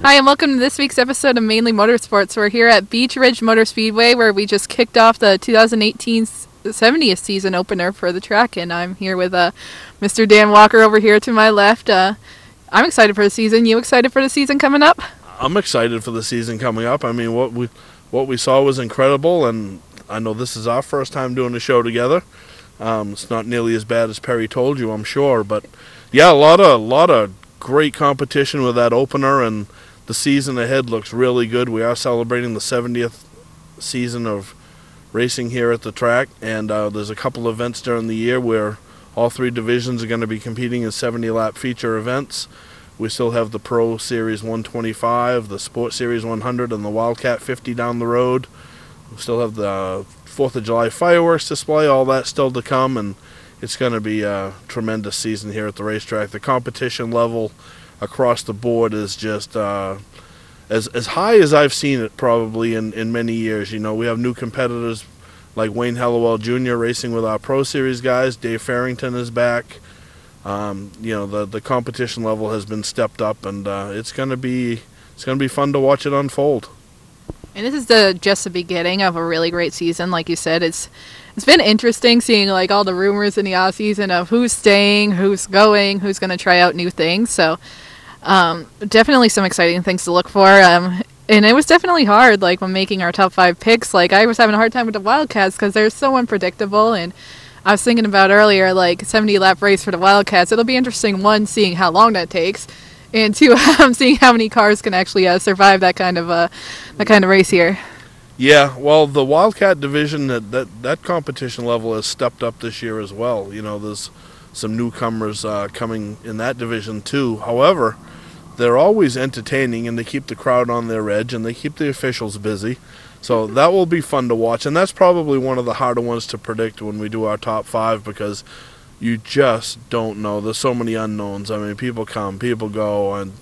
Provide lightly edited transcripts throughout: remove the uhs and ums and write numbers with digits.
Hi, and welcome to this week's episode of Mainly Motorsports. We're here at Beach Ridge Motor Speedway, where we just kicked off the 2018 70th season opener for the track, and I'm here with Mr. Dan Walker over here to my left. I'm excited for the season. You excited for the season coming up? I'm excited for the season coming up. I mean, what we saw was incredible, and I know this is our first time doing a show together. It's not nearly as bad as Perry told you, I'm sure, but yeah, a lot of great competition with that opener, and the season ahead looks really good. We are celebrating the 70th season of racing here at the track, and there's a couple events during the year where all three divisions are going to be competing in 70-lap feature events. We still have the Pro Series 125, the Sport Series 100, and the Wildcat 50 down the road. We still have the 4th of July fireworks display, all that still to come, and it's going to be a tremendous season here at the racetrack. The competition level across the board is just as high as I've seen it probably in many years. You know, we have new competitors like Wayne Hallowell Jr. racing with our Pro Series guys. Dave Farrington is back. You know, the competition level has been stepped up, and it's going to be fun to watch it unfold. And this is just the beginning of a really great season. Like you said, it's been interesting seeing like all the rumors in the off season of who's staying, who's going, who's going to try out new things. So definitely some exciting things to look for. And it was definitely hard, like when making our top 5 picks. Like I was having a hard time with the Wildcats because they're so unpredictable. And I was thinking about earlier, like 70-lap race for the Wildcats. It'll be interesting, one, seeing how long that takes, and two, seeing how many cars can actually survive that kind of race here. Yeah, well, the Wildcat division, that competition level has stepped up this year as well. You know, there's some newcomers coming in that division too. However, they're always entertaining, and they keep the crowd on their edge, and they keep the officials busy. So that will be fun to watch, and that's probably one of the harder ones to predict when we do our top 5, because you just don't know. There's so many unknowns. I mean, people come, people go, and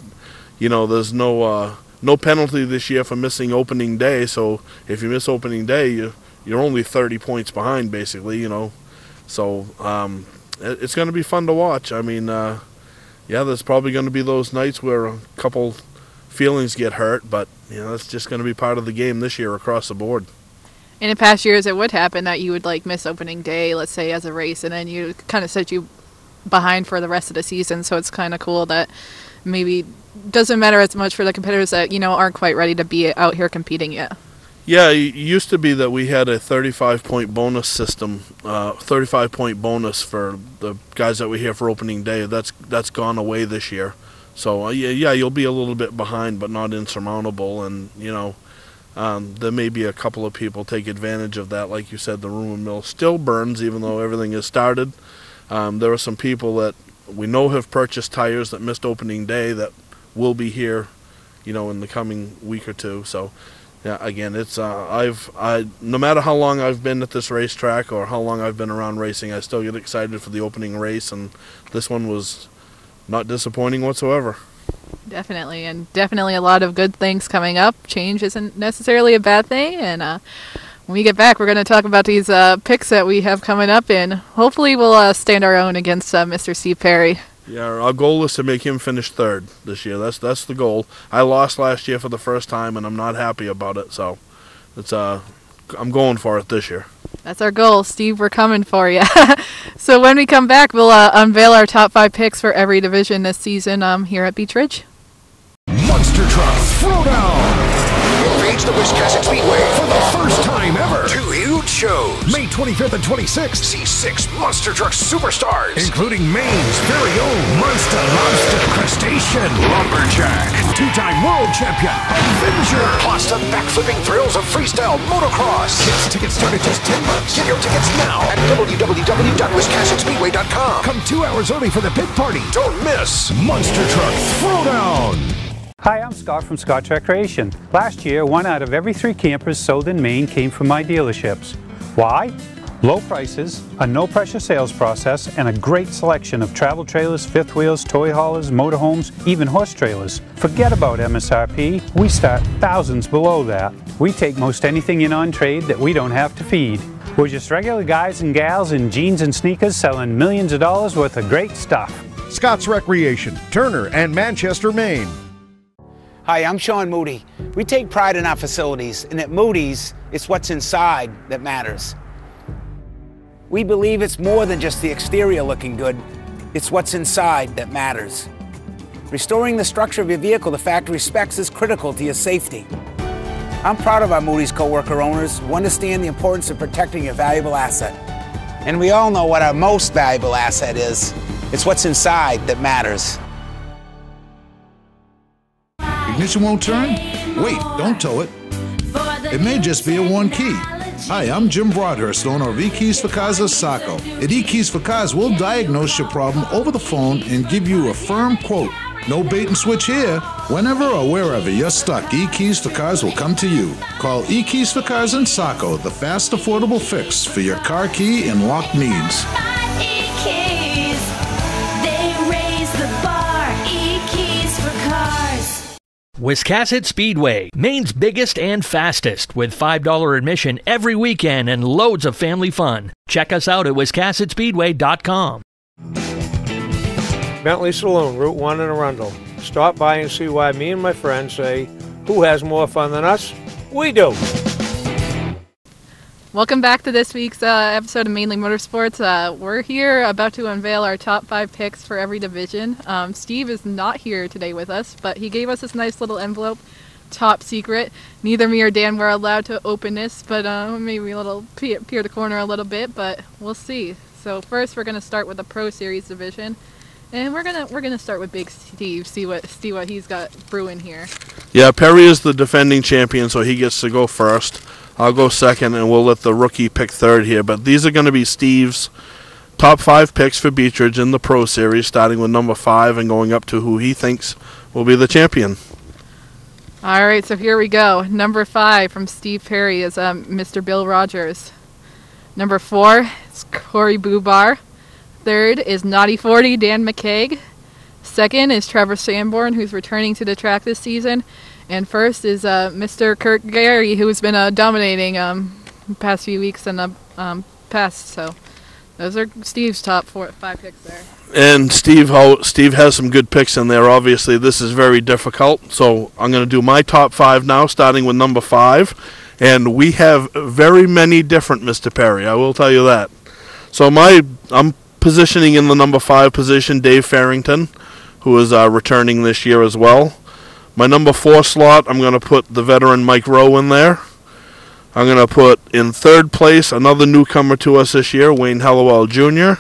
you know, there's no penalty this year for missing opening day. So if you miss opening day, you're only 30 points behind, basically. You know, so it's going to be fun to watch. I mean, yeah, there's probably going to be those nights where a couple feelings get hurt, but you know, that's just going to be part of the game this year across the board. In past years, it would happen that you would like miss opening day, let's say, as a race, and then you kind of set you behind for the rest of the season. So it's kind of cool that maybe doesn't matter as much for the competitors that, you know, aren't quite ready to be out here competing yet. Yeah, it used to be that we had a 35-point bonus system, 35-point bonus for the guys that were here for opening day. That's gone away this year. So yeah, you'll be a little bit behind, but not insurmountable. And you know, there may be a couple of people take advantage of that. Like you said, the rumor mill still burns, even though everything has started. There are some people that we know have purchased tires that missed opening day that will be here, you know, in the coming week or two. So yeah, again, it's no matter how long I've been at this racetrack or how long I've been around racing, I still get excited for the opening race, and this one was not disappointing whatsoever. Definitely, and definitely a lot of good things coming up. Change isn't necessarily a bad thing, and when we get back, we're going to talk about these picks that we have coming up, and hopefully we'll stand our own against Mr. Steve Perry. Yeah, our goal is to make him finish 3rd this year. That's the goal. I lost last year for the first time, and I'm not happy about it, so it's I'm going for it this year. That's our goal, Steve. We're coming for you. So when we come back, we'll unveil our top 5 picks for every division this season here at Beach Ridge. Monster Truck Throwdown! Invades the Wiscasset Speedway for the first time ever. 2 huge shows. May 25th and 26th. See 6 Monster Truck superstars, including Maine's very own Monster Lobster Crustacean, Lumberjack, 2-time world champion, Avenger, plus the backflipping thrills of freestyle motocross. Kids tickets start at just $10. Get your tickets now at www.wiscassetspeedway.com. Come 2 hours early for the pit party. Don't miss Monster Truck Throwdown. Hi, I'm Scott from Scott's Recreation. Last year, 1 out of every 3 campers sold in Maine came from my dealerships. Why? Low prices, a no-pressure sales process, and a great selection of travel trailers, fifth wheels, toy haulers, motorhomes, even horse trailers. Forget about MSRP. We start thousands below that. We take most anything in on trade that we don't have to feed. We're just regular guys and gals in jeans and sneakers selling millions of dollars worth of great stuff. Scott's Recreation, Turner and Manchester, Maine. Hi, I'm Sean Moody. We take pride in our facilities, and at Moody's, it's what's inside that matters. We believe it's more than just the exterior looking good, it's what's inside that matters. Restoring the structure of your vehicle to factory specs is critical to your safety. I'm proud of our Moody's coworker owners who understand the importance of protecting your valuable asset. And we all know what our most valuable asset is. It's what's inside that matters. Ignition won't turn? Wait, don't tow it. It may just be a one key. Hi, I'm Jim Broadhurst, owner of eKeys for Cars of Saco. At eKeys for Cars, we'll diagnose your problem over the phone and give you a firm quote. No bait and switch here. Whenever or wherever you're stuck, eKeys for Cars will come to you. Call eKeys for Cars in Saco, the fast, affordable fix for your car key and lock needs. Wiscasset Speedway, Maine's biggest and fastest, with $5 admission every weekend and loads of family fun. Check us out at wiscassetspeedway.com. Bentley Saloon, Route 1 in Arundel. Stop by and see why me and my friends say, who has more fun than us? We do. Welcome back to this week's episode of Mainly Motorsports. We're here about to unveil our top 5 picks for every division. Steve is not here today with us, but he gave us this nice little envelope, top secret. Neither me or Dan were allowed to open this, but maybe a little peer the corner a little bit, but we'll see. So first we're going to start with the Pro Series division, and we're gonna start with Big Steve, see what he's got brewing here. Yeah, Perry is the defending champion, so he gets to go first. I'll go second, and we'll let the rookie pick third here. But these are going to be Steve's top 5 picks for Beechridge in the Pro Series, starting with number 5 and going up to who he thinks will be the champion. All right, so here we go. Number 5 from Steve Perry is Mr. Bill Rogers. Number 4 is Corey Bubar. Third is Naughty 40, Dan McCaig. Second is Trevor Sanborn, who's returning to the track this season. And first is Mr. Kurt Gary, who's been dominating the past few weeks in the past. So those are Steve's top 5 picks there. And Steve has some good picks in there. Obviously, this is very difficult. So I'm going to do my top 5 now, starting with number 5. And we have very many different Mr. Perry, I will tell you that. So I'm positioning in the number 5 position Dave Farrington, who is returning this year as well. My number 4 slot, I'm going to put the veteran Mike Rowe in there. I'm going to put in third place another newcomer to us this year, Wayne Hallowell Jr.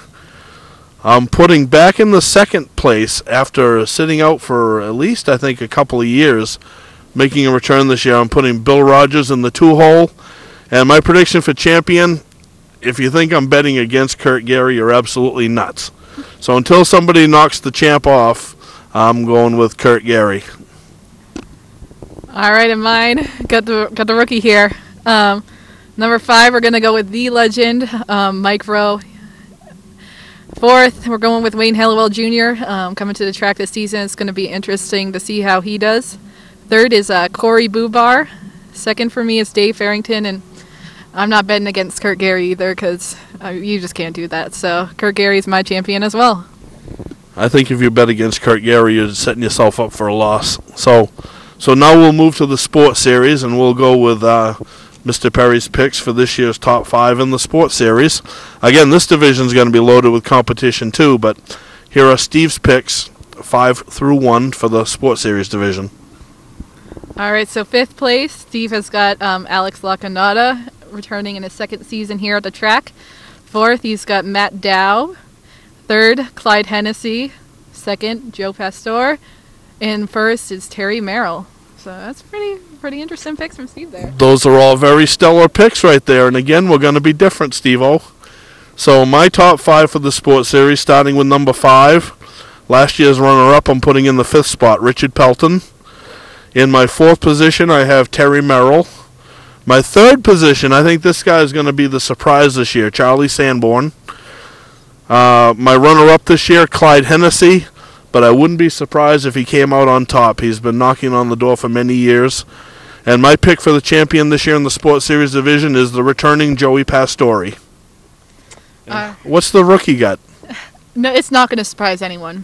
I'm putting back in the second place after sitting out for at least, I think, a couple of years, making a return this year. I'm putting Bill Rogers in the 2-hole. And my prediction for champion, if you think I'm betting against Kurt Gary, you're absolutely nuts. So until somebody knocks the champ off, I'm going with Kurt Gary. All right, and mine got the rookie here. Number 5, we're gonna go with the legend, Mike Rowe. 4th, we're going with Wayne Hallowell Jr. Coming to the track this season. It's going to be interesting to see how he does. 3rd is Corey Bubar. 2nd for me is Dave Farrington, and I'm not betting against Kurt Gary either because you just can't do that. So Kurt Gary is my champion as well. I think if you bet against Kurt Gary, you're setting yourself up for a loss. So now we'll move to the Sports Series, and we'll go with Mr. Perry's picks for this year's top 5 in the Sports Series. Again, this division is going to be loaded with competition too, but here are Steve's picks, 5 through 1 for the Sports Series division. All right, so 5th place, Steve has got Alex Lacanada, returning in his 2nd season here at the track. 4th, he's got Matt Dow. 3rd, Clyde Hennessy. 2nd, Joe Pastor. And 1st is Terry Merrill. So that's pretty interesting picks from Steve there. Those are all very stellar picks right there. And again, we're going to be different, Steve-O. So my top 5 for the Sports Series, starting with number 5. Last year's runner-up, I'm putting in the 5th spot, Richard Pelton. In my 4th position, I have Terry Merrill. My 3rd position, I think this guy is going to be the surprise this year, Charlie Sanborn. My runner-up this year, Clyde Hennessy. But I wouldn't be surprised if he came out on top. He's been knocking on the door for many years. And my pick for the champion this year in the Sports Series division is the returning Joey Pastore. What's the rookie got? No, it's not going to surprise anyone.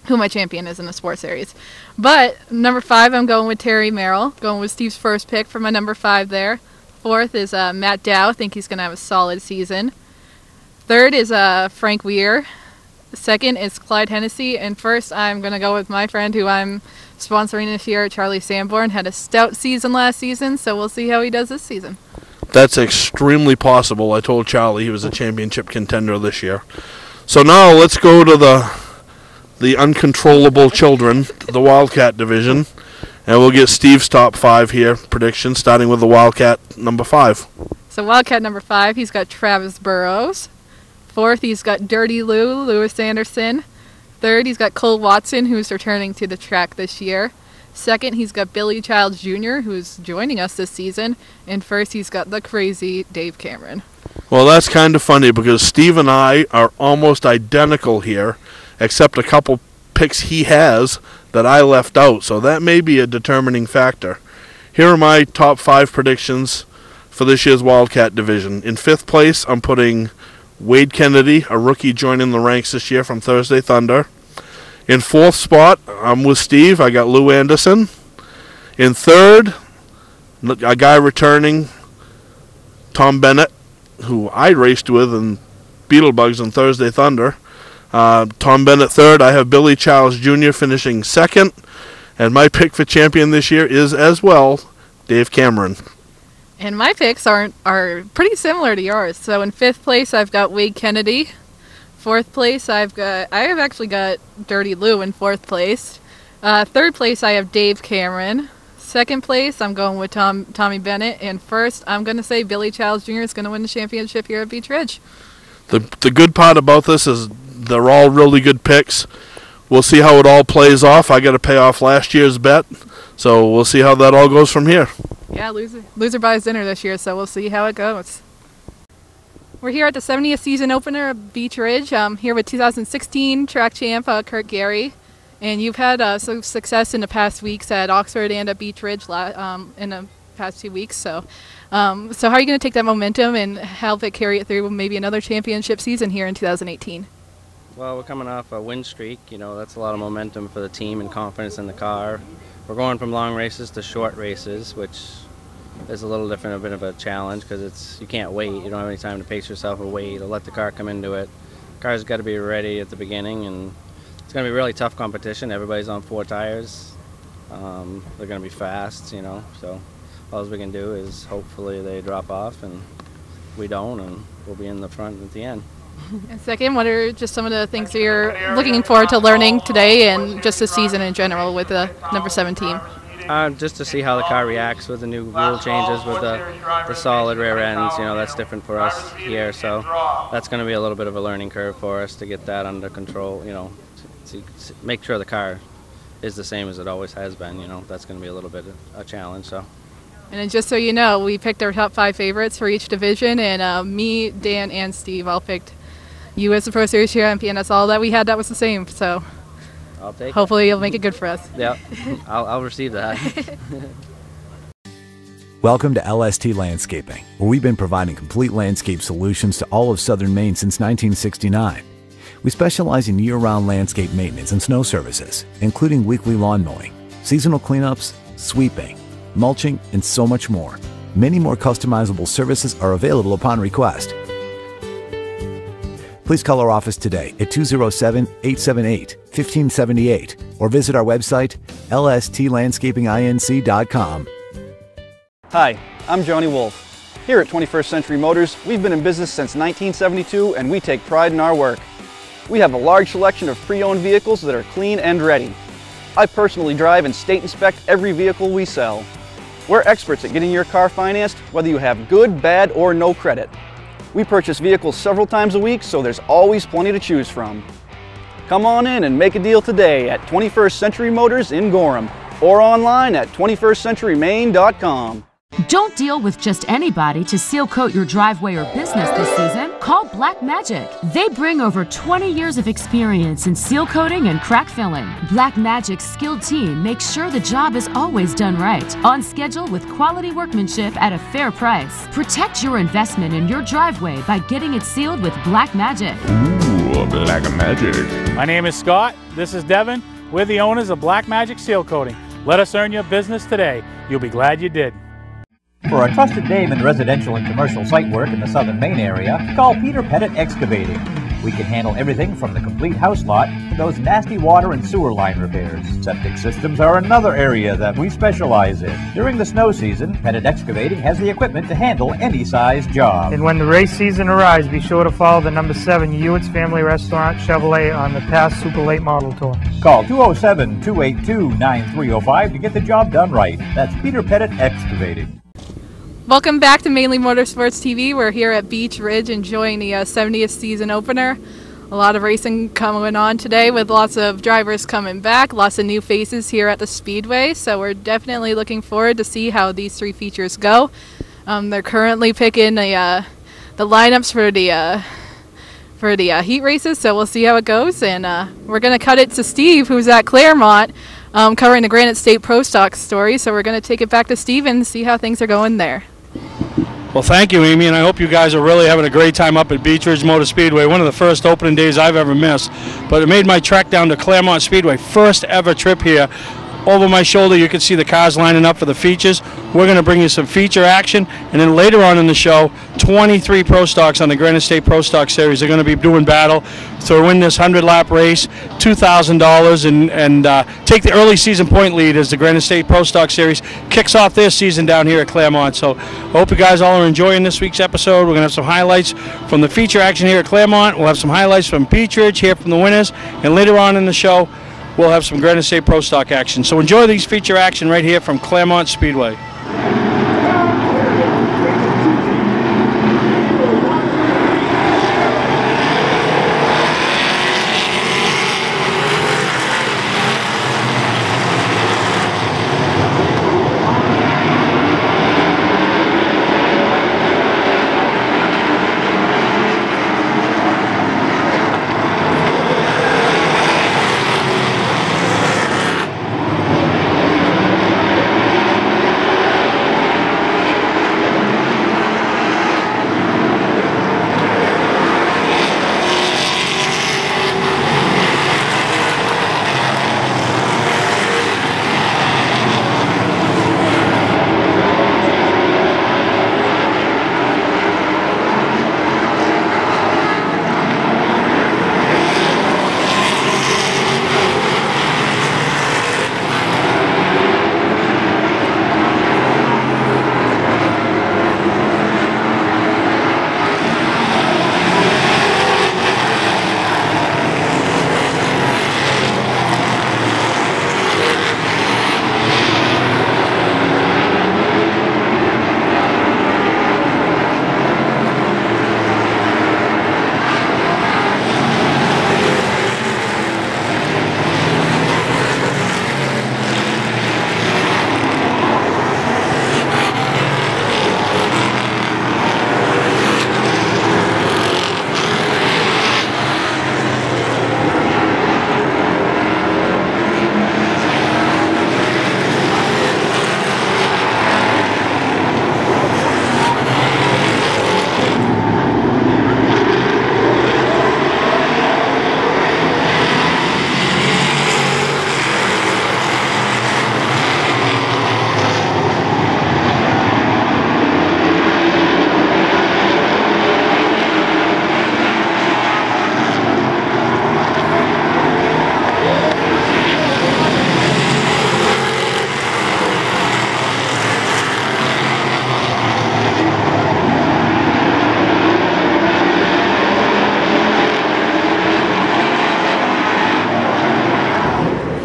who my champion is in the Sports Series. But number 5, I'm going with Terry Merrill, going with Steve's first pick for my number 5 there. 4th is Matt Dow. I think he's going to have a solid season. 3rd is Frank Weir. 2nd is Clyde Hennessy. And 1st, I'm going to go with my friend who I'm sponsoring this year, Charlie Sanborn. Had a stout season last season, so we'll see how he does this season. That's extremely possible. I told Charlie he was a championship contender this year. So now let's go to the uncontrollable children, the Wildcat division, and we'll get Steve's top 5 here, predictions, starting with the Wildcat number 5. So Wildcat number 5, he's got Travis Burrows. 4th, he's got Dirty Lou, Lewis Anderson. 3rd, he's got Cole Watson, who's returning to the track this year. 2nd, he's got Billy Childs Jr., who's joining us this season. And 1st, he's got the crazy Dave Cameron. Well, that's kind of funny because Steve and I are almost identical here, except a couple picks he has that I left out, so that may be a determining factor. Here are my top 5 predictions for this year's Wildcat division. In 5th place, I'm putting Wade Kennedy, a rookie joining the ranks this year from Thursday Thunder. In 4th spot, I'm with Steve. I got Lou Anderson. In 3rd, a guy returning, Tom Bennett, who I raced with in Beetlebugs on Thursday Thunder. Tom Bennett 3rd. I have Billy Childs Jr. finishing 2nd. And my pick for champion this year is, as well, Dave Cameron. And my picks are pretty similar to yours. So in 5th place, I've got Wade Kennedy. 4th place, I have actually got Dirty Lou in 4th place. 3rd place, I have Dave Cameron. 2nd place, I'm going with Tommy Bennett. And 1st, I'm going to say Billy Childs Jr. is going to win the championship here at Beach Ridge. The good part about this is they're all really good picks. We'll see how it all plays off. I got to pay off last year's bet, so we'll see how that all goes from here. Yeah, loser buys dinner this year, so we'll see how it goes. We're here at the 70th season opener of Beach Ridge. Here with 2016 track champ Kurt Gary. And you've had some success in the past weeks at Oxford and at Beach Ridge in the past 2 weeks. So how are you going to take that momentum and help it carry it through maybe another championship season here in 2018? Well, we're coming off a win streak. You know, that's a lot of momentum for the team and confidence in the car. We're going from long races to short races, which is a little different, a bit of a challenge because you can't wait. You don't have any time to pace yourself or wait or let the car come into it. The car's got to be ready at the beginning, and it's going to be a really tough competition. Everybody's on 4 tires. They're going to be fast, you know, so all we can do is hopefully they drop off and we don't, and we'll be in the front at the end. And 2nd, what are just some of the things that you're looking forward to learning today and just the season in general with the number 7 team? Just to see how the car reacts with the new rule changes with the solid rear ends. You know, that's different for us here, so that's going to be a little bit of a learning curve for us to get that under control, you know, to make sure the car is the same as it always has been. You know, that's going to be a little bit of a challenge. So. And just so you know, we picked our top 5 favorites for each division, and me, Dan, and Steve all picked you as the Pro Series champion. That's all that we had that was the same, so I'll take hopefully you'll make it good for us. Yeah, I'll receive that. Welcome to LST Landscaping, where we've been providing complete landscape solutions to all of southern Maine since 1969. We specialize in year-round landscape maintenance and snow services, including weekly lawn mowing, seasonal cleanups, sweeping, mulching, and so much more. Many more customizable services are available upon request. Please call our office today at 207-878-1578 or visit our website, lstlandscapinginc.com. Hi, I'm Johnny Wolf. Here at 21st Century Motors, we've been in business since 1972 and we take pride in our work. We have a large selection of pre-owned vehicles that are clean and ready. I personally drive and state inspect every vehicle we sell. We're experts at getting your car financed, whether you have good, bad, or no credit. We purchase vehicles several times a week, so there's always plenty to choose from. Come on in and make a deal today at 21st Century Motors in Gorham or online at 21stcenturymaine.com. Don't deal with just anybody to seal coat your driveway or business this season. Call Black Magic. They bring over 20 years of experience in seal coating and crack filling. Black Magic's skilled team makes sure the job is always done right, on schedule with quality workmanship at a fair price. Protect your investment in your driveway by getting it sealed with Black Magic. Ooh, for Black Magic. My name is Scott. This is Devin. We're the owners of Black Magic Seal Coating. Let us earn your business today. You'll be glad you did. For a trusted name in residential and commercial site work in the southern Maine area, call Peter Pettit Excavating. We can handle everything from the complete house lot to those nasty water and sewer line repairs. Septic systems are another area that we specialize in. During the snow season, Pettit Excavating has the equipment to handle any size job. And when the race season arrives, be sure to follow the number 7 Hewitt's Family Restaurant Chevrolet on the past Super Late Model Tour. Call 207-282-9305 to get the job done right. That's Peter Pettit Excavating. Welcome back to Mainly Motorsports TV. We're here at Beach Ridge enjoying the 70th season opener. A lot of racing coming on today with lots of drivers coming back, lots of new faces here at the Speedway. So we're definitely looking forward to see how these 3 features go. They're currently picking the lineups for the heat races, so we'll see how it goes. And we're going to cut it to Steve, who's at Claremont, covering the Granite State Pro Stock story. So we're going to take it back to Steve and see how things are going there. Well, thank you, Amy, and I hope you guys are really having a great time up at Beach Ridge Motor Speedway. One of the first opening days I've ever missed, but it made my trek down to Claremont Speedway. First ever trip here. Over my shoulder, you can see the cars lining up for the features. We're going to bring you some feature action, and then later on in the show, 23 Pro Stocks on the Granite State Pro Stock Series. They're going to be doing battle to win this 100-lap race, $2,000, and take the early season point lead as the Granite State Pro Stock Series kicks off their season down here at Claremont. So I hope you guys all are enjoying this week's episode. We're going to have some highlights from the feature action here at Claremont. We'll have some highlights from Beach Ridge, hear from the winners, and later on in the show, we'll have some Granite State Pro Stock action. So enjoy these feature action right here from Claremont Speedway.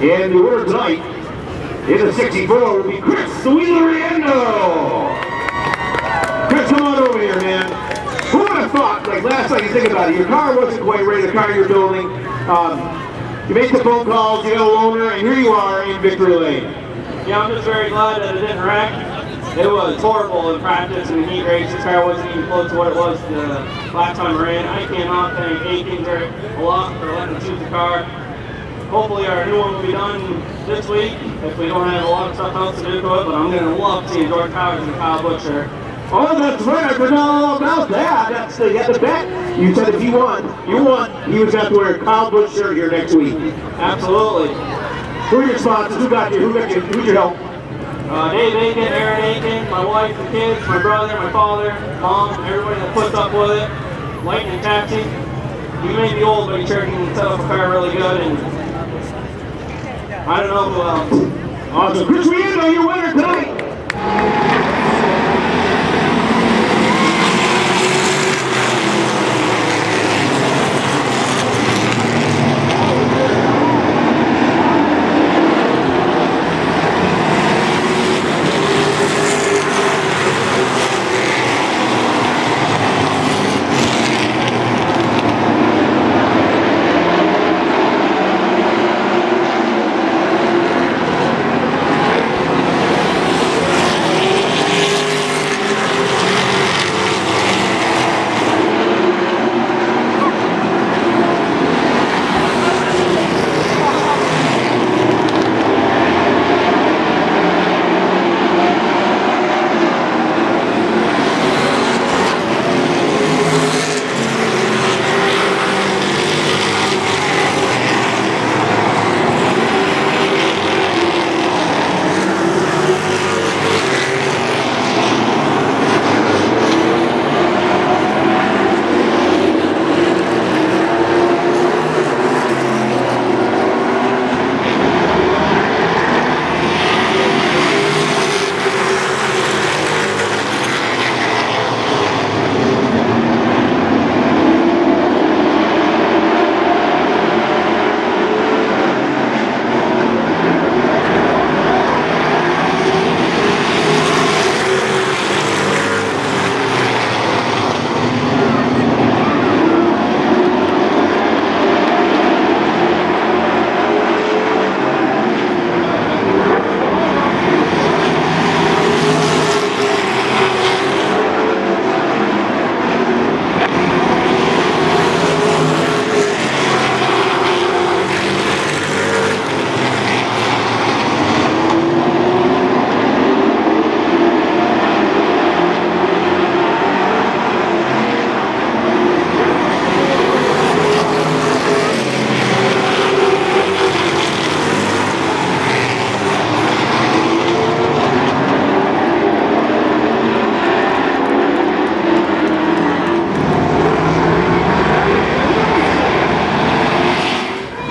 And the winner tonight in the 64 will be Chris Wheeleriendo. Chris, come on over here, man. Who would have thought, like last night, you think about it, your car wasn't quite ready, the car you're building. You made the phone calls, you got a loaner, and here you are in victory lane. Yeah, I'm just very glad that it didn't wreck. It was horrible in practice and heat race. The car wasn't even close to what it was the last time I ran. I came out thank Aikens a lot for letting me choose the car. Hopefully our new one will be done this week if we don't have a lot of stuff else to do to it, but I'm going to love seeing George Powers and Kyle Butcher Oh, that's right. I forgot all about that. That's you had the bet. You said if he won, he was going to wear a Kyle Busch shirt here next week. Absolutely. Who are your sponsors? Who's your help? Dave Aiken, Aaron Aiken, my wife, the kids, my brother, my father, mom, everybody that puts up with it. Lightning Taxi. He may be old, but he sure can set up a car really good. And I don't know who else. Awesome. Chris Riendo, your winner tonight.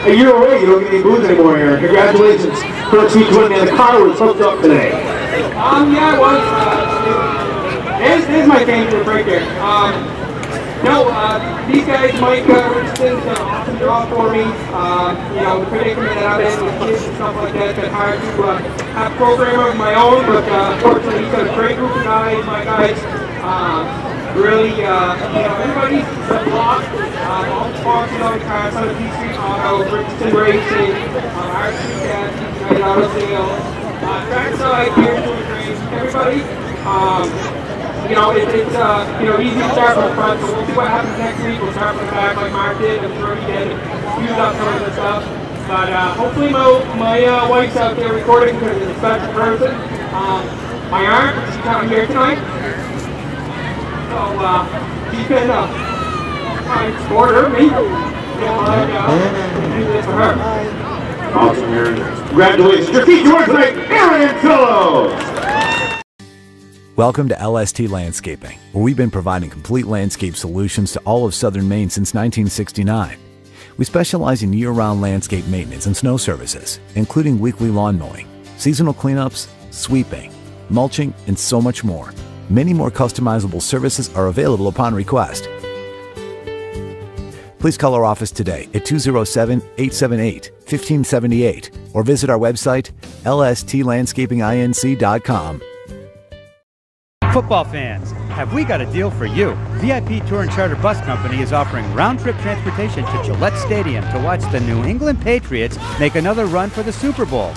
A year away, you don't get any booze anymore, Aaron. Congratulations. First week's win, man. The car was hooked up today. Yeah, it was. Here's my favorite break here. These guys, Mike Richardson's done an awesome job for me. The predicament that I'm in with kids and stuff like that, it's hard to have a program of my own, but fortunately he's got a great group of guys, my guys. Really, everybody's block, all the sponsors on the car, some of the Street Auto, Richardson Racing, RC Cat, United Auto Sales, Trackside, Gear Doing Race, everybody. It's easy to start from the front, so we'll see what happens next week. We'll start from the back like Mark did. I'm sure he did. Use up some of the stuff. But hopefully my wife's out there recording because it's a special person. My aunt, she's not here tonight. So she's been trying to support her, me. Do this for her. Awesome, Aaron. Congratulations. Your feature winner tonight, Aaron Antillos. Welcome to LST Landscaping, where we've been providing complete landscape solutions to all of southern Maine since 1969. We specialize in year-round landscape maintenance and snow services, including weekly lawn mowing, seasonal cleanups, sweeping, mulching, and so much more. Many more customizable services are available upon request. Please call our office today at 207-878-1578 or visit our website, lstlandscapinginc.com. Football fans, have we got a deal for you? VIP Tour and Charter Bus Company is offering round-trip transportation to Gillette Stadium to watch the New England Patriots make another run for the Super Bowl.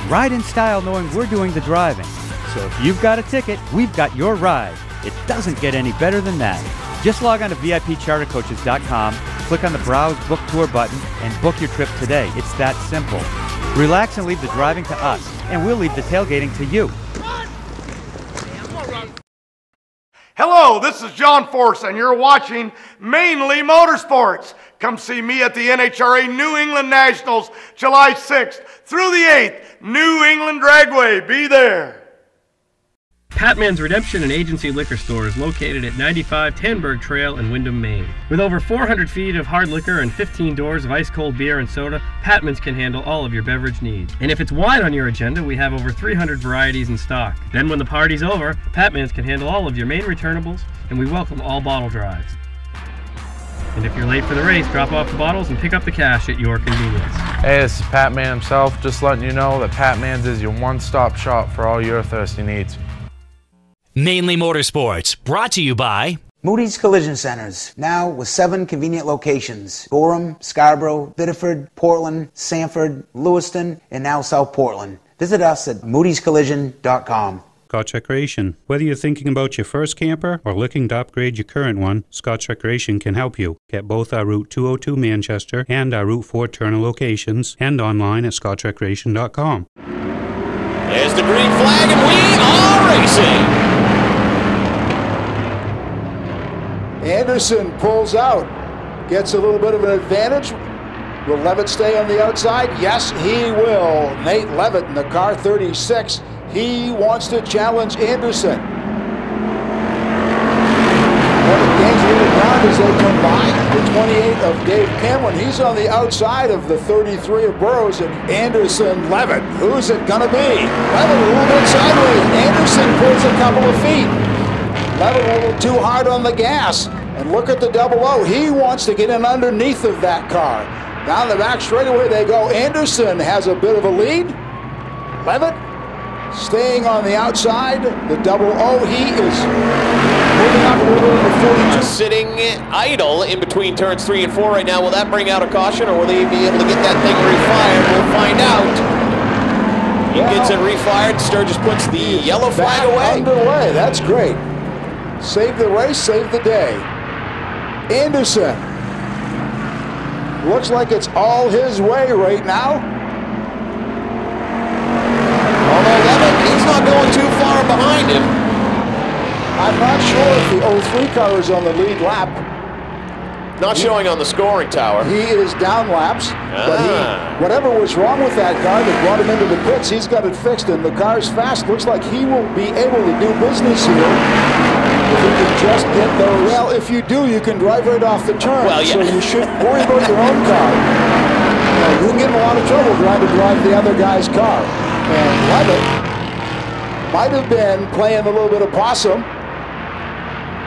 Ride in style knowing we're doing the driving. So if you've got a ticket, we've got your ride. It doesn't get any better than that. Just log on to VIPChartercoaches.com, click on the Browse Book Tour button, and book your trip today. It's that simple. Relax and leave the driving to us, and we'll leave the tailgating to you. Hello, this is John Force, and you're watching Mainly Motorsports. Come see me at the NHRA New England Nationals, July 6th through the 8th. New England Dragway, be there. Patman's Redemption and Agency Liquor Store is located at 95 Tanberg Trail in Windham, Maine. With over 400 feet of hard liquor and 15 doors of ice-cold beer and soda, Patman's can handle all of your beverage needs. And if it's wine on your agenda, we have over 300 varieties in stock. Then when the party's over, Patman's can handle all of your Maine returnables, and we welcome all bottle drives. And if you're late for the race, drop off the bottles and pick up the cash at your convenience. Hey, this is Pat Man himself, just letting you know that Pat Man's is your one-stop shop for all your thirsty needs. Mainly Motorsports, brought to you by Moody's Collision Centers, now with 7 convenient locations. Gorham, Scarborough, Biddeford, Portland, Sanford, Lewiston, and now South Portland. Visit us at moodyscollision.com. Scotch Recreation. Whether you're thinking about your first camper or looking to upgrade your current one, Scotch Recreation can help you. Get both our Route 202 Manchester and our Route 4 Turner locations and online at scotchrecreation.com. There's the green flag and we are racing! Anderson pulls out, gets a little bit of an advantage. Will Levitt stay on the outside? Yes, he will. Nate Levitt in the car 36. He wants to challenge Anderson. But it gains a little ground as they come by. The 28 of Dave Cameron. He's on the outside of the 33 of Burrows, and Anderson Levitt. Who's it going to be? Levitt a little bit sideways. Anderson pulls a couple of feet. Levitt a little too hard on the gas. And look at the double O. He wants to get in underneath of that car. Down the back straightaway they go. Anderson has a bit of a lead. Levitt staying on the outside. The double O, he is moving up a little over 42. Sitting idle in between turns 3 and 4 right now. Will that bring out a caution, or will they be able to get that thing refired? We'll find out. He gets it refired. Sturgis puts the yellow flag away. Underway. That's great. Save the race, save the day. Anderson. Looks like it's all his way right now. Although Levitt, he's not going too far behind him. I'm not sure if the 03 car is on the lead lap. Not showing on the scoring tower. He is down laps, but whatever was wrong with that car that brought him into the pits, he's got it fixed, and the car's fast. Looks like he will be able to do business here. If you can just get those. Well, if you do, you can drive right off the turn. Well, yeah. So you should worry about your own car. You can get in a lot of trouble trying to drive the other guy's car. And Levitt might have been playing a little bit of possum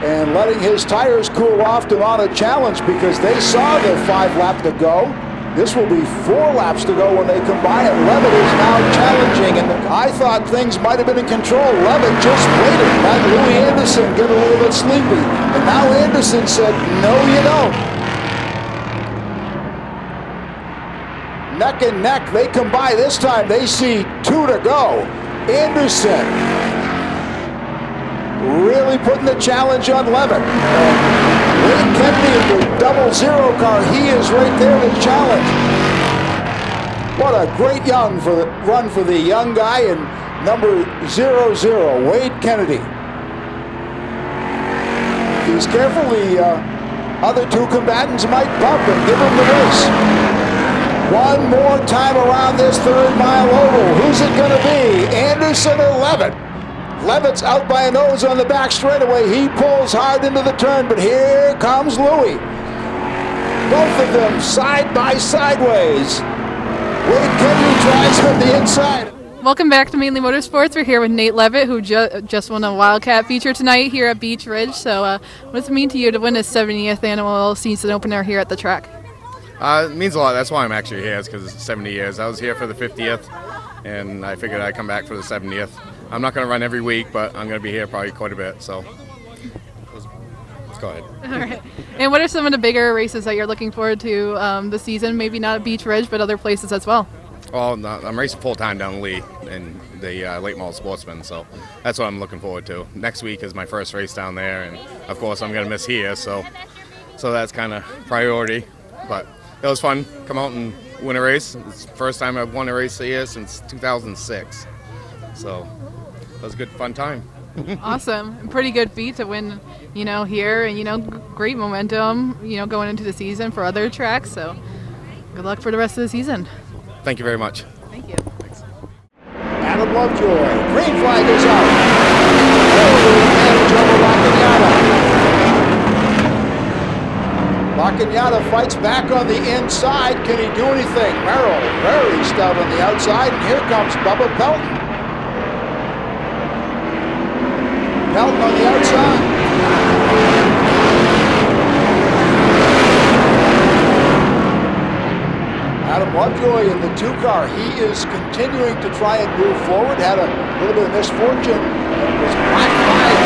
and letting his tires cool off to mount a challenge because they saw the 5 lap to go. This will be 4 laps to go when they combine it. Levitt is now challenging, and I thought things might have been in control. Levitt just waited, let Louis Anderson get a little bit sleepy. And now Anderson said, no, you don't. Neck and neck, they come by. This time they see 2 to go. Anderson really putting the challenge on Levitt. Wayne Kennedy in the 00 car, he is right there to challenge. What a great run for the young guy in number 00, Wade Kennedy. If he's careful, the other 2 combatants might bump and give him the race. One more time around this 3rd mile oval. Who's it going to be? Anderson or Levitt? Levitt's out by a nose on the back straightaway. He pulls hard into the turn, but here comes Louis. Both of them side by sideways. Wade Kennedy drives from the inside. Welcome back to Mainly Motorsports. We're here with Nate Levitt, who just won a Wildcat feature tonight here at Beach Ridge. So what does it mean to you to win a 70th annual season opener here at the track? It means a lot. That's why I'm actually here, is because it's 70 years. I was here for the 50th, and I figured I'd come back for the 70th. I'm not going to run every week, but I'm going to be here probably quite a bit, so let's go ahead. All right. And what are some of the bigger races that you're looking forward to this season? Maybe not at Beach Ridge, but other places as well. Well, no, I'm racing full-time down Lee in the late model sportsman, so that's what I'm looking forward to. Next week is my first race down there, and of course I'm going to miss here, so that's kind of priority. But it was fun. Come out and win a race. It's the first time I've won a race here since 2006. So it was a good, fun time. Awesome. And pretty good feat to win, here, and, great momentum, going into the season for other tracks. So good luck for the rest of the season. Thank you very much. Thank you. Adam Lovejoy. Green flag is out. Advantage over Lacaniata fights back on the inside. Can he do anything? Merrill, very stout on the outside, and here comes Bubba Pelton. Pelton on the outside. Adam Lovejoy in the 2-car. He is continuing to try and move forward. Had a little bit of misfortune. Was black flag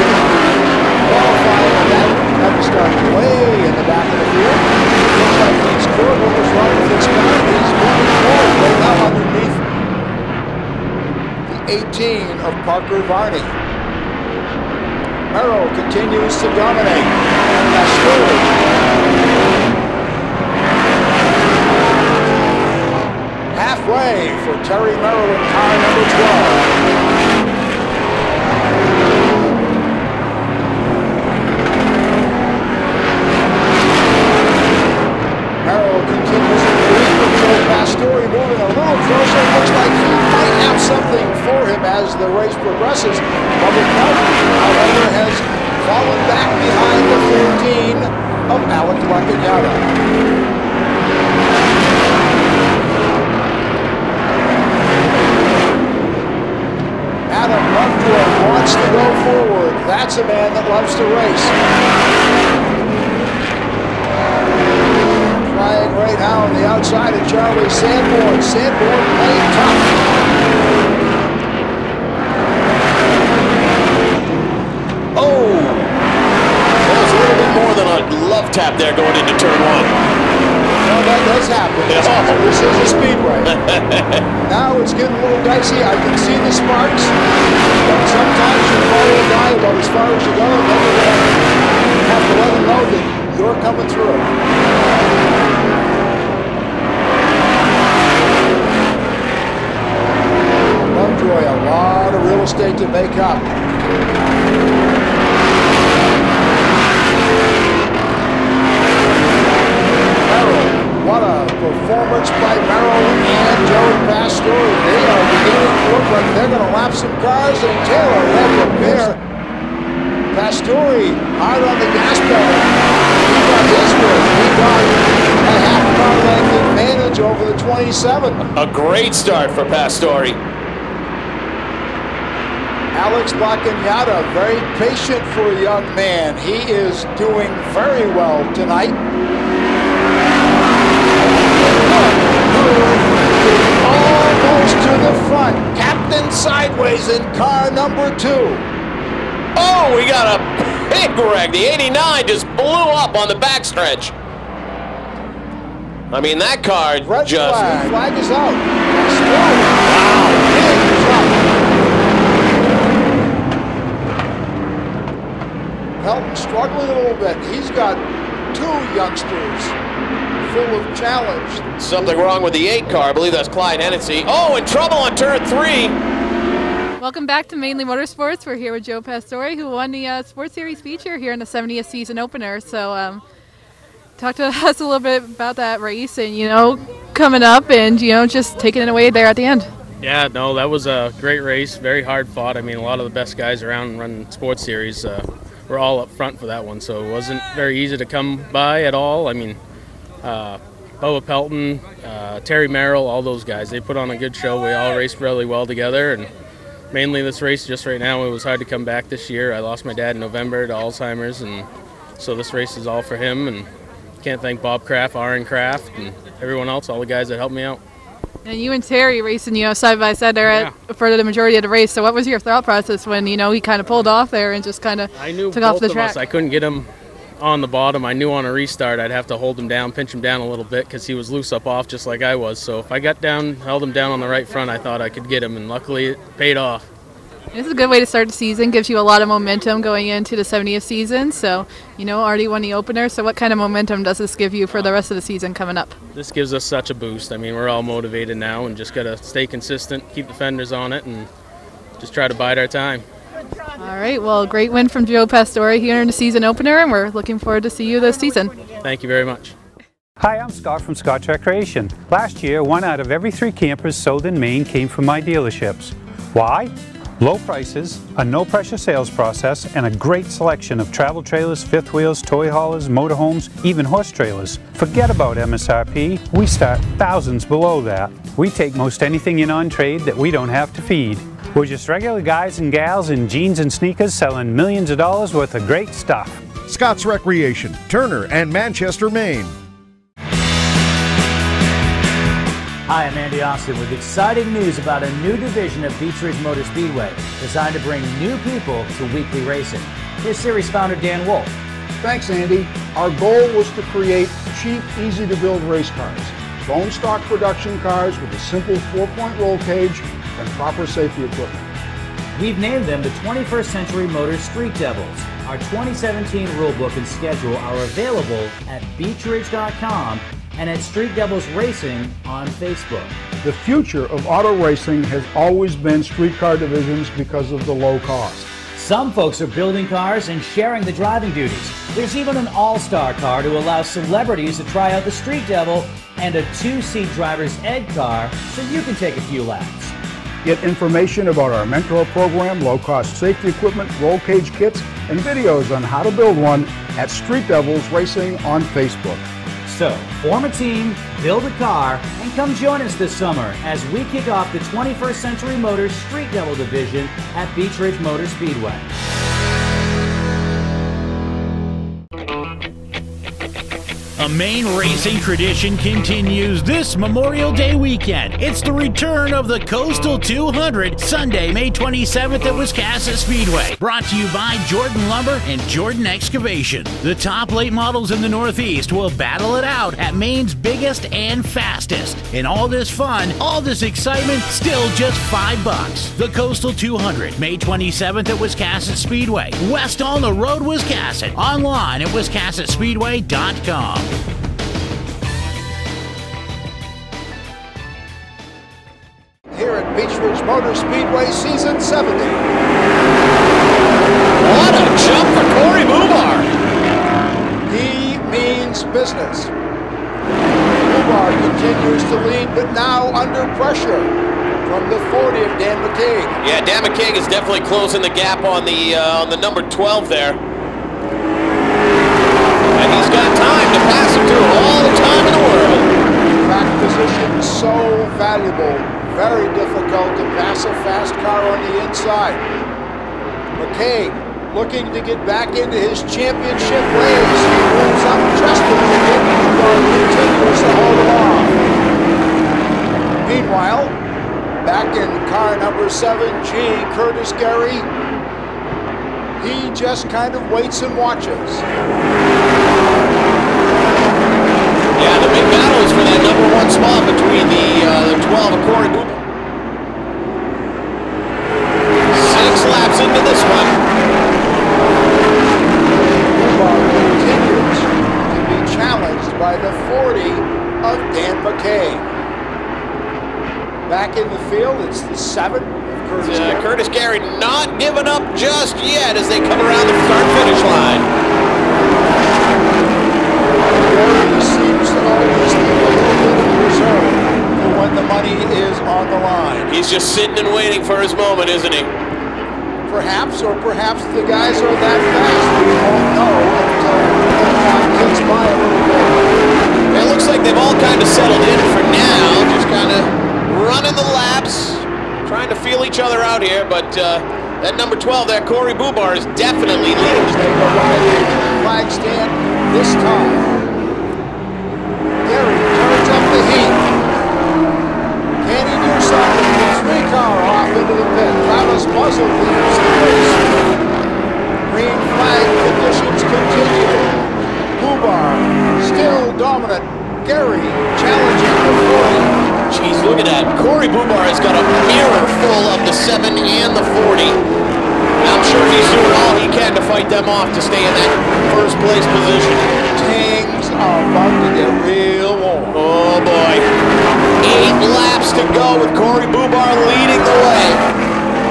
qualifying on that. Had to start way in the back of the field. Looks like he's cured what was wrong with his car. He's moving forward right now underneath the 18 of Parker Varney. Merrill continues to dominate. Halfway for Terry Merrill in car number 12. Merrill continues to lead with Joe Pastore moving a little closer. Looks like he might have something for him as the race progresses. Bubba Pelton, however, has fallen back behind the 14 of Alex Lacaniata. Adam Lovejoy wants to go forward. That's a man that loves to race. Trying right now on the outside of Charlie Sanborn. Sanborn playing tough. Oh! There's a little bit more than a love tap there going into turn 1. Well, that does happen. This is a speedway. Now it's getting a little dicey. I can see the sparks. But sometimes you follow a guy about as far as you go, and then you're going to have to let him know that you're coming through. Lovejoy, a lot of real estate to make up. What a performance by Merrill and Joey Pastore. They are beginning to look like they're going to lap some cars, and Taylor had to pair. Pastore hard on the gas pedal. He got his win. He got a half-car length advantage over the 27. A great start for Pastore. Alex Lacaniata, very patient for a young man. He is doing very well tonight. Almost to the front. Captain sideways in car number 2. Oh, we got a big wreck. The 89 just blew up on the backstretch. I mean, that car Red just... Flag is out. Wow. Big drop. Pelton struggling a little bit. He's got 2 youngsters full of challenge. Something wrong with the 8 car. I believe that's Clyde Hennessy. Oh, in trouble on turn 3. Welcome back to Mainly Motorsports. We're here with Joe Pastore, who won the Sports Series feature here in the 70th season opener. So talk to us a little bit about that race and, coming up and, just taking it away there at the end. Yeah, no, that was a great race. Very hard fought. I mean, a lot of the best guys around running Sports Series were all up front for that one. So it wasn't very easy to come by at all. I mean, Bubba Pelton, Terry Merrill, all those guys, they put on a good show. We all raced really well together, and mainly this race just right now, it was hard to come back this year. I lost my dad in November to Alzheimer's, and so this race is all for him, and can't thank Bob Kraft, Aaron Kraft, and everyone else, all the guys that helped me out. And you and Terry racing, side by side there for the majority of the race. So what was your thought process when, he kind of pulled off there and just kind of took off the track? I couldn't get him on the bottom. I knew on a restart I'd have to hold him down, pinch him down a little bit because he was loose up off just like I was. So if I got down, held him down on the right front, I thought I could get him, and luckily it paid off. This is a good way to start the season. Gives you a lot of momentum going into the 70th season. So, already won the opener. So what kind of momentum does this give you for the rest of the season coming up? This gives us such a boost. I mean, we're all motivated now and just got to stay consistent, keep the fenders on it, and just try to bide our time. Good try. All right, well, great win from Joe Pastore here in the season opener, and we're looking forward to see you this season. Thank you very much. Hi, I'm Scott from Scott's Recreation. Last year, 1 out of every 3 campers sold in Maine came from my dealerships. Why? Low prices, a no-pressure sales process, and a great selection of travel trailers, fifth wheels, toy haulers, motorhomes, even horse trailers. Forget about MSRP. We start thousands below that. We take most anything in on trade that we don't have to feed. We're just regular guys and gals in jeans and sneakers selling millions of dollars worth of great stuff. Scott's Recreation, Turner and Manchester, Maine. Hi, I'm Andy Austin with exciting news about a new division of Beech Ridge Motor Speedway designed to bring new people to weekly racing. Here's series founder Dan Wolf. Thanks, Andy. Our goal was to create cheap, easy-to-build race cars. Bone stock production cars with a simple 4-point roll cage and proper safety equipment. We've named them the 21st Century Motors Street Devils. Our 2017 rulebook and schedule are available at beechridge.com and at Street Devils Racing on Facebook. The future of auto racing has always been street car divisions because of the low cost. Some folks are building cars and sharing the driving duties. There's even an all-star car to allow celebrities to try out the Street Devil and a 2-seat driver's ed car so you can take a few laps. Get information about our mentor program, low-cost safety equipment, roll cage kits, and videos on how to build one at Street Devils Racing on Facebook. So, form a team, build a car, and come join us this summer as we kick off the 21st Century Motors Street Devil Division at Beech Ridge Motor Speedway. A Maine racing tradition continues this Memorial Day weekend. It's the return of the Coastal 200, Sunday, May 27th at Wiscasset Speedway. Brought to you by Jordan Lumber and Jordan Excavation. The top late models in the Northeast will battle it out at Maine's biggest and fastest. And all this fun, all this excitement, still just $5. The Coastal 200, May 27th at Wiscasset Speedway. West on the Road, Wiscasset. Online at wiscassetspeedway.com. Here at Beech Ridge Motor Speedway, Season 70. What a jump for Corey Bubar! He means business. Bubar continues to lead, but now under pressure from the 40 of Dan McCaig. Yeah, Dan McCaig is definitely closing the gap on the number 12 there. And he's got time to pass him through, all the time in the world. Track position so valuable. Very difficult to pass a fast car on the inside. McCaig looking to get back into his championship race. He moves up just a bit. Bubar continues to hold him off. Meanwhile, back in car number 7G, Curtis Gary, he just kind of waits and watches. Yeah, the big battle is for that number 1 spot between the 12 of Corey Bubar. 6 laps into this one. Bubar continues to be challenged by the 40 of Dan McCaig. Back in the field, it's the 7 of Curtis Gary. Curtis Gary not giving up just yet as they come around the start-finish line. Gary seems to always leave a little bit of reserve for when the money is on the line. He's just sitting and waiting for his moment, isn't he? Perhaps, or perhaps the guys are that fast. We won't know until the clock ticks by a little bit. It looks like they've all kind of settled in for now, just kind of running the laps, trying to feel each other out here, but that number 12 there, Corey Bubar, is definitely leading. They arrive at the flag stand this time. Gary turns up the heat. Can he do something? The 3-car off into the pit. Travis Muzzle leaves the race. Green flag conditions continue. Bubar still dominant. Gary challenging the 40. Jeez, look at that. Corey Bubar has got a mirror full of the 7 and the 40. I'm sure he's doing all he can to fight them off to stay in that first place position. Things are about to get real warm. Oh boy. 8 laps to go with Corey Bubar leading the way.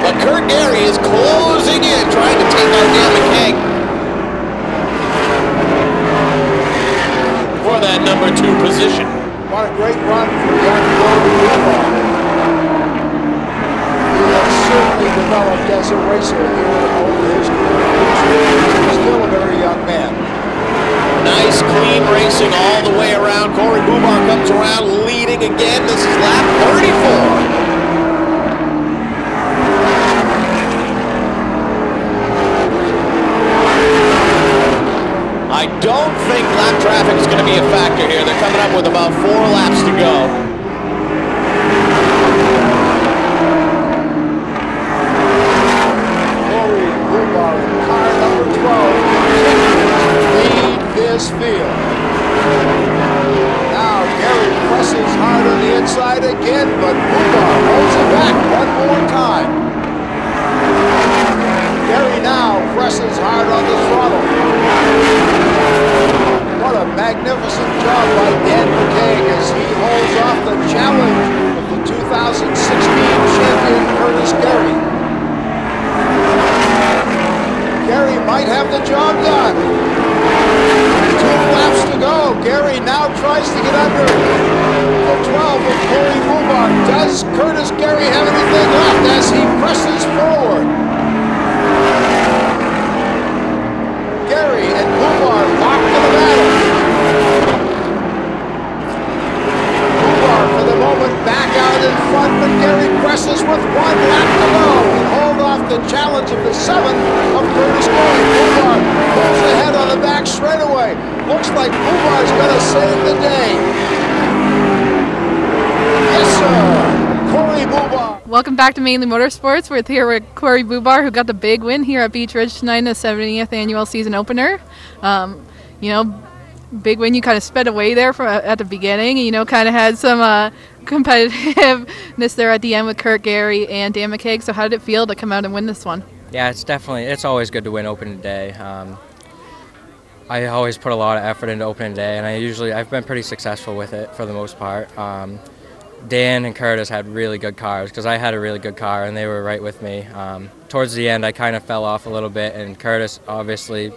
But Kurt Gary is closing in trying to take out Dan McKay for that number 2 position. What a great run for young Corey Boobar. He has certainly developed as a racer here over his career. He's still a very young man. Nice, clean racing all the way around. Corey Boobar comes around leading again. This is lap 34. I don't think lap traffic is going to be a factor here. They're coming up with about 4 laps to go. Corey Boobar in car number 12 lead this field. Now Gary presses hard on the inside again, but Boobar holds it back one more time. Gary now presses hard on the throttle. What a magnificent job by Dan McKay as he holds off the challenge of the 2016 champion Curtis Gary. Gary might have the job done. 2 laps to go. Gary now tries to get under the 12 of Corey Boobar. Does Curtis Gary have anything left as he presses forward? Gary and Boobar locked in the battle. Boobar for the moment back out in front, but Gary presses with 1 lap to go and hold off the challenge of the 7 of Curtis Gary. Boobar pulls ahead on the back straightaway. Looks like Boobar's going to save the day. Yes, sir. Corey Boobar. Welcome back to Mainely Motorsports. We're here with Corey Boobar, who got the big win here at Beach Ridge tonight in the 70th annual season opener. You know, big win. You kind of sped away there at the beginning. You know, kind of had some competitiveness there at the end with Kurt Gary and Dan McKay. So how did it feel to come out and win this one? Yeah, it's always good to win opening day. I always put a lot of effort into opening day, and I've been pretty successful with it for the most part. Dan and Curtis had really good cars because I had a really good car and they were right with me. Towards the end I kind of fell off a little bit, and Curtis obviously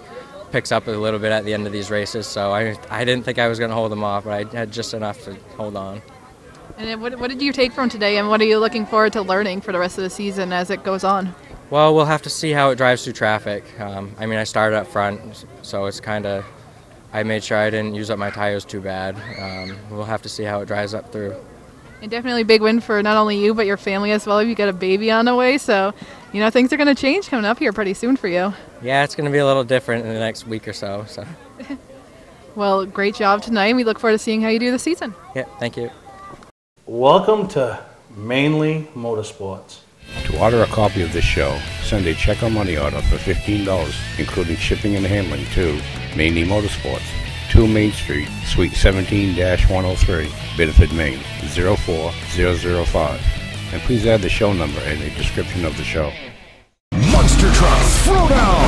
picks up a little bit at the end of these races, so I didn't think I was going to hold them off, but I had just enough to hold on. And then what did you take from today, and what are you looking forward to learning for the rest of the season as it goes on? Well, we'll have to see how it drives through traffic. I started up front, so it's I made sure I didn't use up my tires too bad. We'll have to see how it drives up through. And definitely a big win for not only you, but your family as well. You got a baby on the way, so, you know, things are going to change coming up here pretty soon for you. Yeah, it's going to be a little different in the next week or so. Well, great job tonight. We look forward to seeing how you do this season. Yeah, thank you. Welcome to Mainely Motorsports. To order a copy of this show, send a check or money order for $15, including shipping and handling, to Mainely Motorsports, 2 Main Street, Suite 17-103, Biddeford, Maine, 04005. And please add the show number in the description of the show. Monster Truck Throwdown!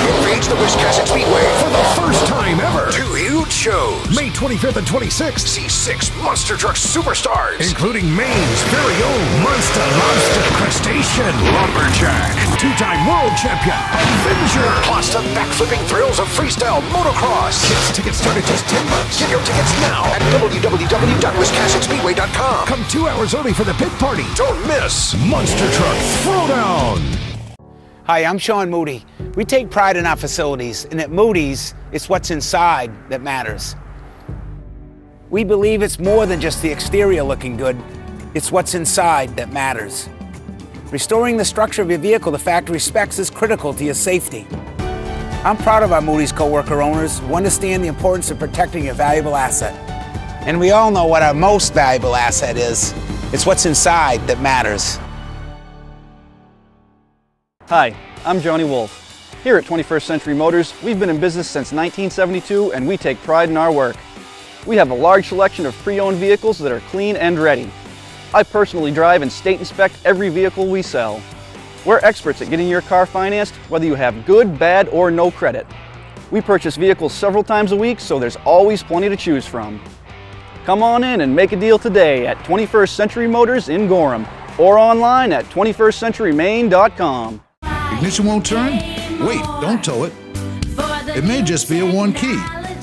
Invades the Wiscasset Speedway for the first time ever. 2 huge shows. May 25th and 26th, see 6 Monster Truck superstars, including Maine's very own Monster Crustacean, Lumberjack, 2-time world champion, Avenger, plus the backflipping thrills of freestyle motocross. Kids tickets start at just $10. Get your tickets now at www.wiscassetspeedway.com. Come 2 hours early for the pit party. Don't miss Monster Truck Throwdown. Hi, I'm Sean Moody. We take pride in our facilities, and at Moody's, it's what's inside that matters. We believe it's more than just the exterior looking good, it's what's inside that matters. Restoring the structure of your vehicle to factory specs is critical to your safety. I'm proud of our Moody's co-worker owners who understand the importance of protecting your valuable asset. And we all know what our most valuable asset is. It's what's inside that matters. Hi, I'm Johnny Wolf. Here at 21st Century Motors, we've been in business since 1972 and we take pride in our work. We have a large selection of pre-owned vehicles that are clean and ready. I personally drive and state inspect every vehicle we sell. We're experts at getting your car financed, whether you have good, bad, or no credit. We purchase vehicles several times a week, so there's always plenty to choose from. Come on in and make a deal today at 21st Century Motors in Gorham or online at 21stcenturymaine.com. Ignition won't turn? Wait, don't tow it. It may just be a worn key.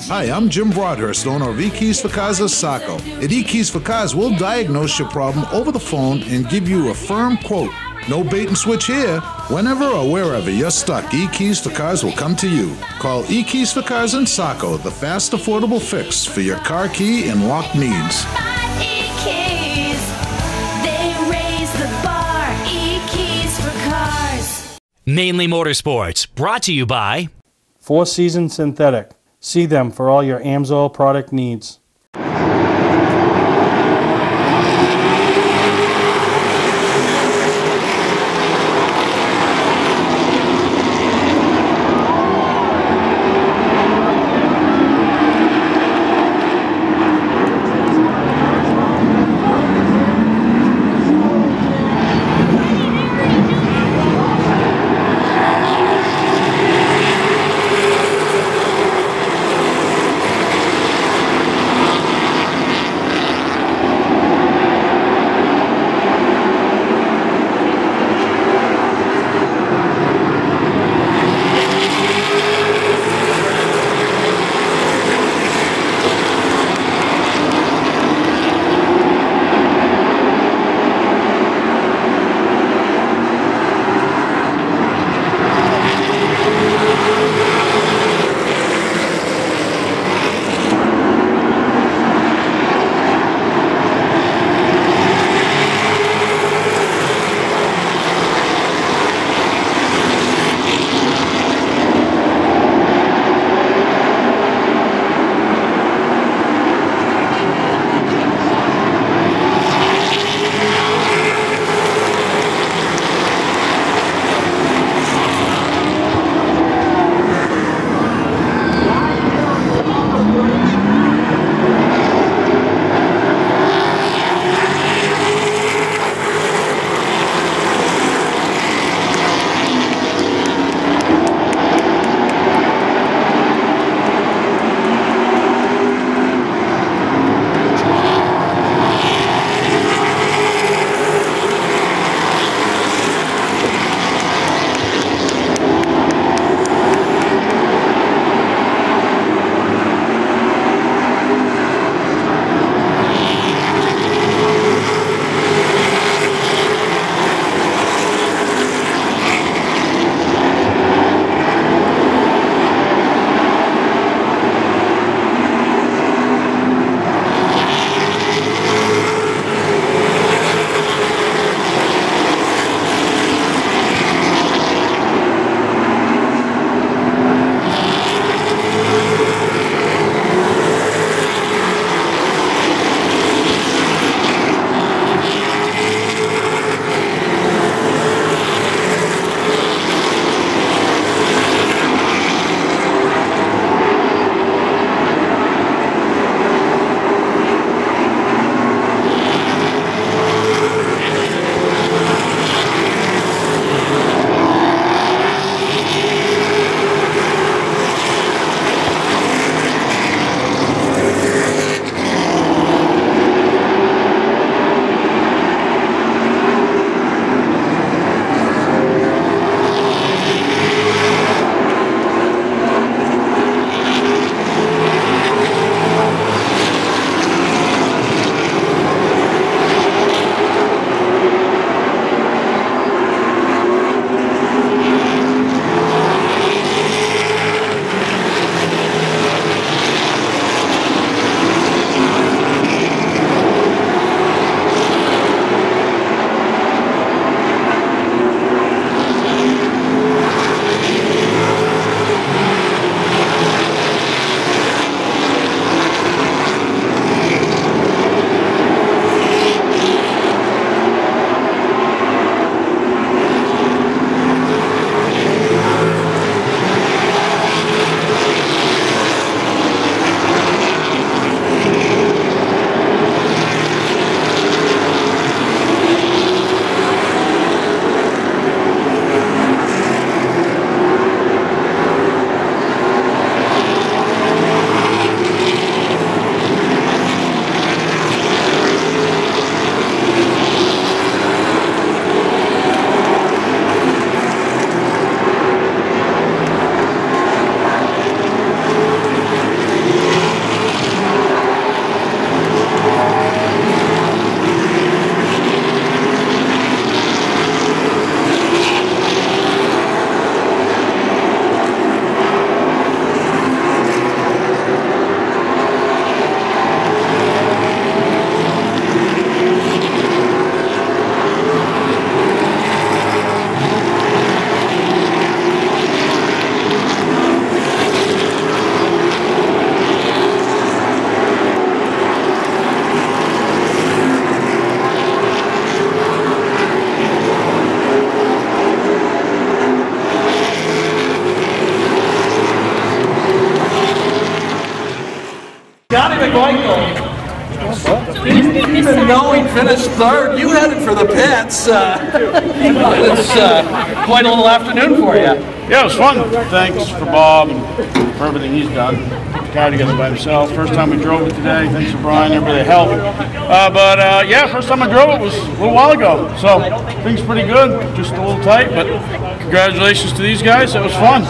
Hi, I'm Jim Broadhurst, owner of eKeys for Cars of Saco. At eKeys for Cars, we'll diagnose your problem over the phone and give you a firm quote. No bait and switch here. Whenever or wherever you're stuck, eKeys for Cars will come to you. Call eKeys for Cars in Saco, the fast, affordable fix for your car key and lock needs. Mainly Motorsports, brought to you by Four Seasons Synthetic. See them for all your AMSOIL product needs. Scotty McMichael. Even though he finished third, you headed for the pits. It's quite a little afternoon for you. Yeah, it was fun. Thanks for Bob and for everything he's done. Put the car together by himself. First time we drove it today. Thanks to Brian, everybody that helped. Yeah, first time I drove it was a little while ago. So things pretty good. Just a little tight, but congratulations to these guys. It was fun.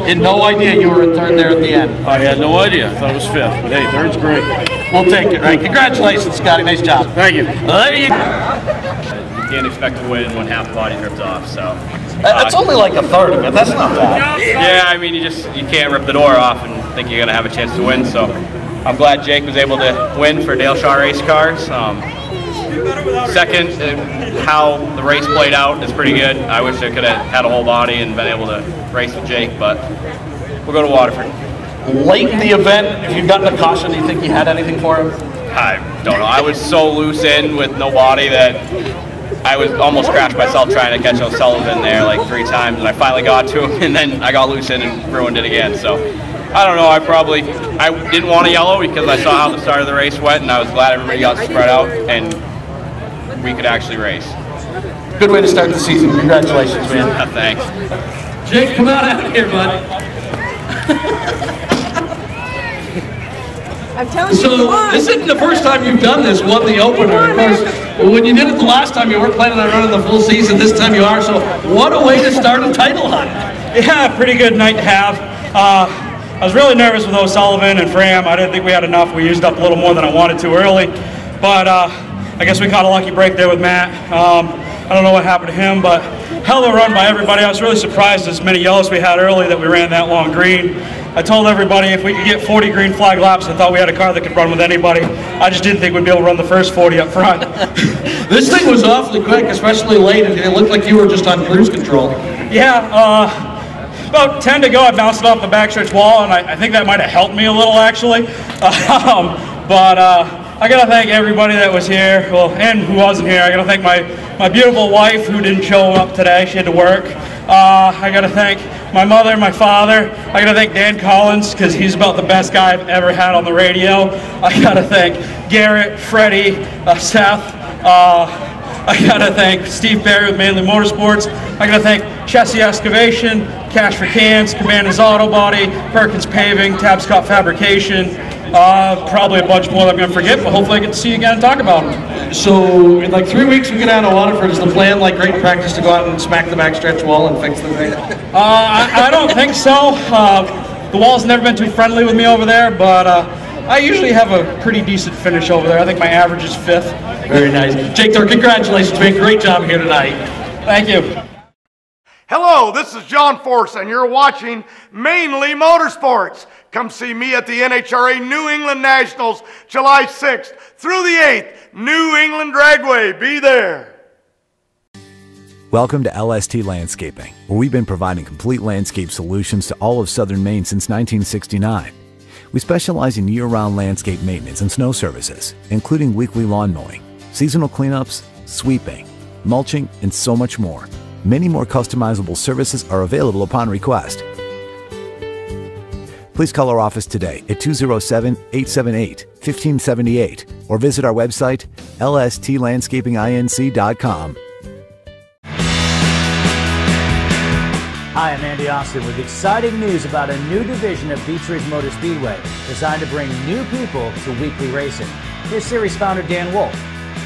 Had no idea you were in third there at the end. I had no idea. I thought it was fifth. But hey, third's great. We'll take it. Right. Congratulations, Scotty. Nice job. Thank you. There you go. You can't expect to win when half the body ripped off, so. That's only like a third of it. That's not bad. Yeah, I mean, you can't rip the door off and think you're gonna have a chance to win. So, I'm glad Jake was able to win for Dale Shaw Race Cars. Second, how the race played out is pretty good. I wish I could have had a whole body and been able to race with Jake, but we'll go to Waterford. Late in the event, if you've gotten a caution, do you think you had anything for him? I don't know. I was so loose in with no body that I was almost crashed myself trying to catch O'Sullivan there like 3 times, and I finally got to him, and then I got loose in and ruined it again. So I don't know. I didn't want a yellow because I saw how the start of the race went, and I was glad everybody got spread out and we could actually race. Good way to start the season. Congratulations, man. Thanks. Jake, come on out here, bud. I'm telling you, so this isn't the first time you've done this, won the opener. Of course, when you did it the last time, you weren't planning on running the full season. This time you are, so what a way to start a title hunt. Yeah, pretty good night to have. I was really nervous with O'Sullivan and Fram. I didn't think we had enough. We used up a little more than I wanted to early. But I guess we caught a lucky break there with Matt. I don't know what happened to him, but hell of a run by everybody. I was really surprised as many yellows we had early that we ran that long green. I told everybody if we could get 40 green flag laps, I thought we had a car that could run with anybody. I just didn't think we'd be able to run the first 40 up front. This thing was awfully quick, especially late, and it looked like you were just on cruise control. Yeah, about 10 to go, I bounced it off the backstretch wall, and I think that might have helped me a little, actually. I gotta thank everybody that was here, well, and who wasn't here. I gotta thank my beautiful wife who didn't show up today. She had to work. I gotta thank my mother, my father. I gotta thank Dan Collins because he's about the best guy I've ever had on the radio. I gotta thank Garrett, Freddie, Seth. I gotta thank Steve Barry with Mainely Motorsports. I gotta thank Chassis Excavation, Cash for Cans, Commander's Auto Body, Perkins Paving, Tabscott Fabrication. Probably a bunch more that I'm going to forget, but hopefully I get to see you again and talk about them. So in like 3 weeks we get out of Waterford. Is the plan like great practice to go out and smack the backstretch wall and fix the thing? I don't think so. The wall's never been too friendly with me over there, but I usually have a pretty decent finish over there. I think my average is 5th. Very nice. Jake Thor, congratulations, man. Great job here tonight. Thank you. Hello, this is John Force, and you're watching Mainly Motorsports. Come see me at the NHRA New England Nationals, July 6th through the 8th, New England Dragway. Be there. Welcome to LST Landscaping, where we've been providing complete landscape solutions to all of southern Maine since 1969. We specialize in year-round landscape maintenance and snow services, including weekly lawn mowing, seasonal cleanups, sweeping, mulching, and so much more. Many more customizable services are available upon request. Please call our office today at 207-878-1578 or visit our website, lstlandscapinginc.com. Hi, I'm Andy Austin with exciting news about a new division of Beech Ridge Motor Speedway designed to bring new people to weekly racing. Here's series founder Dan Wolf.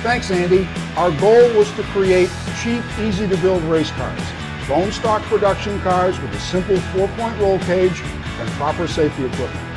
Thanks, Andy. Our goal was to create cheap, easy-to-build race cars, bone stock production cars with a simple 4-point roll cage and proper safety equipment.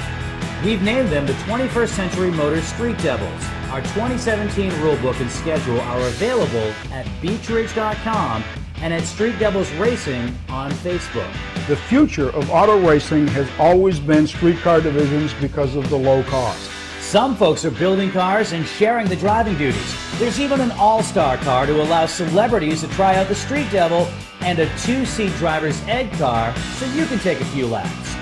We've named them the 21st Century Motors Street Devils. Our 2017 rulebook and schedule are available at beechridge.com and at Street Devils Racing on Facebook. The future of auto racing has always been street car divisions because of the low cost. Some folks are building cars and sharing the driving duties. There's even an all-star car to allow celebrities to try out the Street Devil and a 2-seat driver's ed car so you can take a few laps.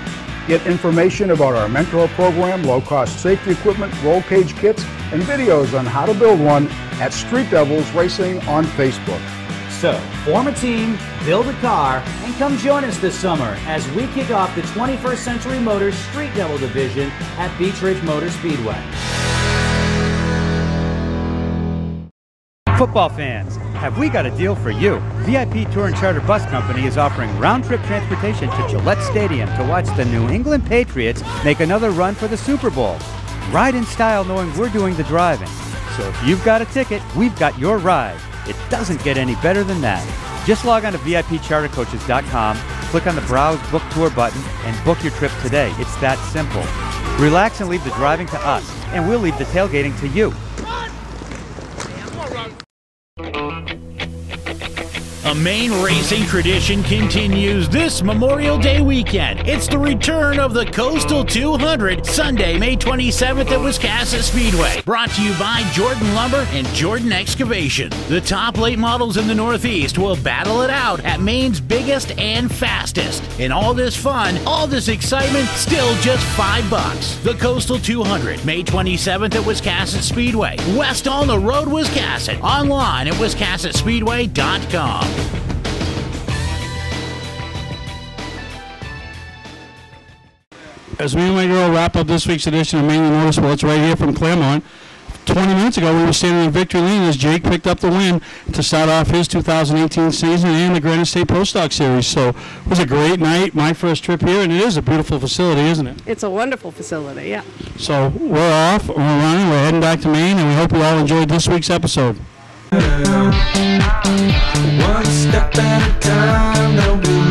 Get information about our mentor program, low-cost safety equipment, roll cage kits, and videos on how to build one at Street Devils Racing on Facebook. So, form a team, build a car, and come join us this summer as we kick off the 21st Century Motors Street Level Division at Beech Ridge Motor Speedway. Football fans, have we got a deal for you? VIP Tour and Charter Bus Company is offering round-trip transportation to Gillette Stadium to watch the New England Patriots make another run for the Super Bowl. Ride in style knowing we're doing the driving. So if you've got a ticket, we've got your ride. It doesn't get any better than that. Just log on to VIPChartercoaches.com, click on the Browse Book Tour button, and book your trip today. It's that simple. Relax and leave the driving to us, and we'll leave the tailgating to you. A Maine racing tradition continues this Memorial Day weekend. It's the return of the Coastal 200, Sunday, May 27th at Wiscasset Speedway. Brought to you by Jordan Lumber and Jordan Excavation. The top late models in the Northeast will battle it out at Maine's biggest and fastest. And all this fun, all this excitement, still just $5. The Coastal 200, May 27th at Wiscasset Speedway. West on the road, Wiscasset. Online at wiscassetspeedway.com. As me and my girl wrap up this week's edition of Mainly Motorsports right here from Claremont, 20 minutes ago we were standing in victory lane as Jake picked up the win to start off his 2018 season and the Granite State Pro Stock Series. So it was a great night, my first trip here, and it is a beautiful facility, isn't it? It's a wonderful facility, yeah. So we're off, we're running, we're heading back to Maine, and we hope you all enjoyed this week's episode. One step at a time, don't do